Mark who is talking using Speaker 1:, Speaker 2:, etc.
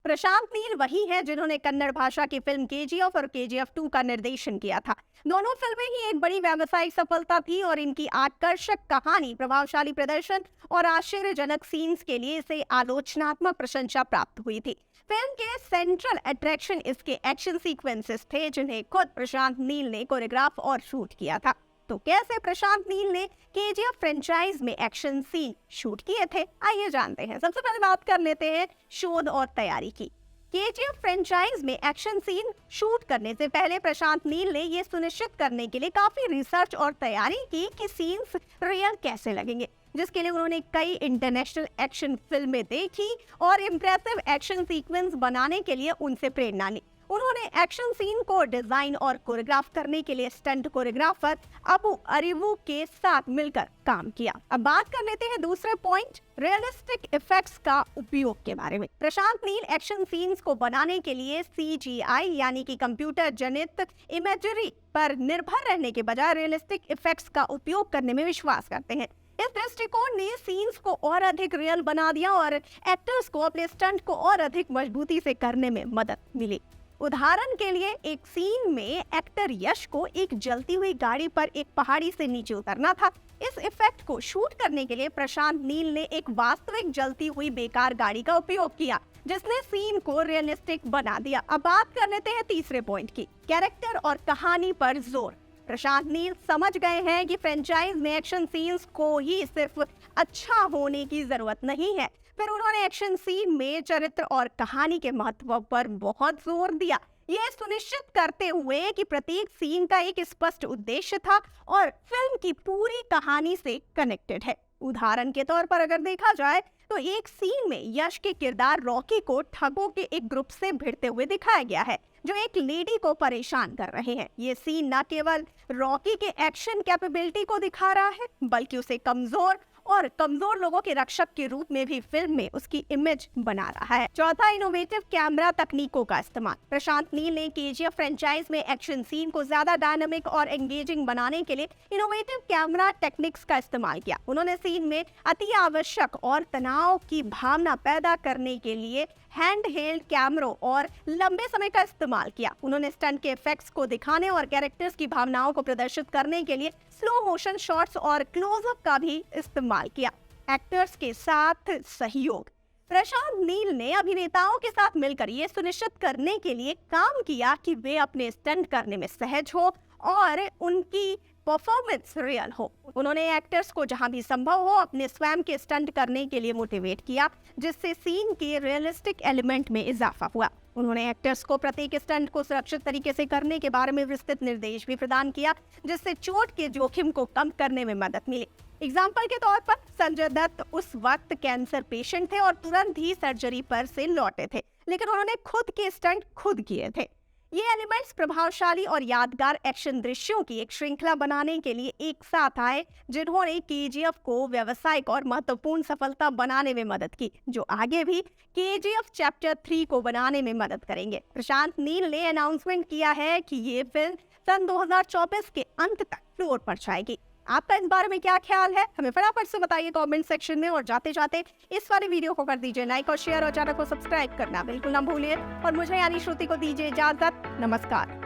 Speaker 1: प्रशांत नील वही है जिन्होंने कन्नड़ भाषा की फिल्म केजीएफ और केजीएफ 2 का निर्देशन किया था। दोनों फिल्में ही एक बड़ी व्यावसायिक सफलता थी और इनकी आकर्षक कहानी, प्रभावशाली प्रदर्शन और आश्चर्यजनक सीन्स के लिए इसे आलोचनात्मक प्रशंसा प्राप्त हुई थी। फिल्म के सेंट्रल अट्रैक्शन इसके एक्शन सीक्वेंसेस थे, जिन्हें खुद प्रशांत नील ने कोरियोग्राफ और शूट किया था। तो कैसे प्रशांत नील ने केजीएफ फ्रेंचाइज में एक्शन सीन शूट किए थे, आइए जानते हैं। सबसे पहले बात कर लेते हैं शोध और तैयारी की। केजीएफ फ्रेंचाइज में एक्शन सीन शूट करने से पहले प्रशांत नील ने ये सुनिश्चित करने के लिए काफी रिसर्च और तैयारी की कि सीन्स रियल कैसे लगेंगे, जिसके लिए उन्होंने कई इंटरनेशनल एक्शन फिल्में देखी और इम्प्रेसिव एक्शन सीक्वेंस बनाने के लिए उनसे प्रेरणा ली। उन्होंने एक्शन सीन को डिजाइन और कोरियोग्राफ करने के लिए स्टंट कोरियोग्राफर अबू अरिवू के साथ मिलकर काम किया। अब बात कर लेते हैं दूसरे पॉइंट, रियलिस्टिक इफेक्ट्स का उपयोग के बारे में। प्रशांत नील एक्शन सीन्स को बनाने के लिए CGI यानी कि कंप्यूटर जनित इमेजरी पर निर्भर रहने के बजाय रियलिस्टिक इफेक्ट्स का उपयोग करने में विश्वास करते हैं। इस दृष्टिकोण ने सीन्स को और अधिक रियल बना दिया और एक्टर्स को अपने स्टंट को और अधिक मजबूती से करने में मदद मिली। उदाहरण के लिए एक सीन में एक्टर यश को एक जलती हुई गाड़ी पर एक पहाड़ी से नीचे उतरना था। इस इफेक्ट को शूट करने के लिए प्रशांत नील ने एक वास्तविक जलती हुई बेकार गाड़ी का उपयोग किया, जिसने सीन को रियलिस्टिक बना दिया। अब बात कर लेते हैं तीसरे पॉइंट की, कैरेक्टर और कहानी पर जोर। प्रशांत नील समझ गए हैं कि फ्रेंचाइज में एक्शन सीन्स को ही सिर्फ अच्छा होने की जरूरत नहीं है, फिर उन्होंने एक्शन सीन में चरित्र और कहानी के महत्व पर बहुत जोर दिया, यह सुनिश्चित करते हुए कि प्रत्येक सीन का एक स्पष्ट उद्देश्य था और फिल्म की पूरी कहानी से कनेक्टेड है। उदाहरण के तौर पर अगर देखा जाए तो एक सीन में यश के किरदार रॉकी को ठगों के एक ग्रुप से भिड़ते हुए दिखाया गया है, जो एक लेडी को परेशान कर रहे हैं। ये सीन न केवल रॉकी के एक्शन कैपेबिलिटी को दिखा रहा है, बल्कि उसे कमजोर लोगों के रक्षक के रूप में भी फिल्म में उसकी इमेज बना रहा है। चौथा, इनोवेटिव कैमरा तकनीकों का इस्तेमाल। प्रशांत नील ने केजीएफ फ्रेंचाइज में एक्शन सीन को ज्यादा डायनामिक और एंगेजिंग बनाने के लिए इनोवेटिव कैमरा टेक्निक्स का इस्तेमाल किया। उन्होंने सीन में अति आवश्यक और तनाव की भावना पैदा करने के लिए हैंड हेल्ड कैमरों और लंबे समय का इस्तेमाल किया। उन्होंने स्टंट के इफेक्ट्स को दिखाने और कैरेक्टर्स की भावनाओं को प्रदर्शित करने के लिए स्लो मोशन शॉट्स और क्लोजअप का भी इस्तेमाल किया। एक्टर्स के साथ सहयोग। प्रशांत नील ने अभिनेताओं के साथ मिलकर ये सुनिश्चित करने के लिए काम किया कि वे अपने स्टंट करने में सहज हो और उनकी परफॉर्मेंस रियल हो। उन्होंने एक्टर्स को जहां भी संभव हो अपने स्वयं के स्टंट करने के लिए मोटिवेट किया, जिससे सीन के रियलिस्टिक एलिमेंट में इजाफा हुआ। उन्होंने एक्टर्स को प्रत्येक स्टंट को सुरक्षित तरीके से करने के बारे में विस्तृत निर्देश भी प्रदान किया, जिससे चोट के जोखिम को कम करने में मदद मिली। एग्जाम्पल के तौर पर संजय दत्त उस वक्त कैंसर पेशेंट थे और तुरंत ही सर्जरी पर से लौटे थे, लेकिन उन्होंने खुद के स्टंट खुद किए थे। ये एलिमेंट्स प्रभावशाली और यादगार एक्शन दृश्यों की एक श्रृंखला बनाने के लिए एक साथ आए, जिन्होंने केजीएफ को व्यावसायिक और महत्वपूर्ण सफलता बनाने में मदद की, जो आगे भी केजीएफ चैप्टर 3 को बनाने में मदद करेंगे। प्रशांत नील ने अनाउंसमेंट किया है कि ये फिल्म सन 2024 के अंत तक फ्लोर पर जाएगी। आपका इस बारे में क्या ख्याल है, हमें फटाफट से बताइए कमेंट सेक्शन में। और जाते जाते इस वाले वीडियो को कर दीजिए लाइक और शेयर और चैनल को सब्सक्राइब करना बिल्कुल ना भूलिए। और मुझे यानी श्रुति को दीजिए इजाजत। नमस्कार।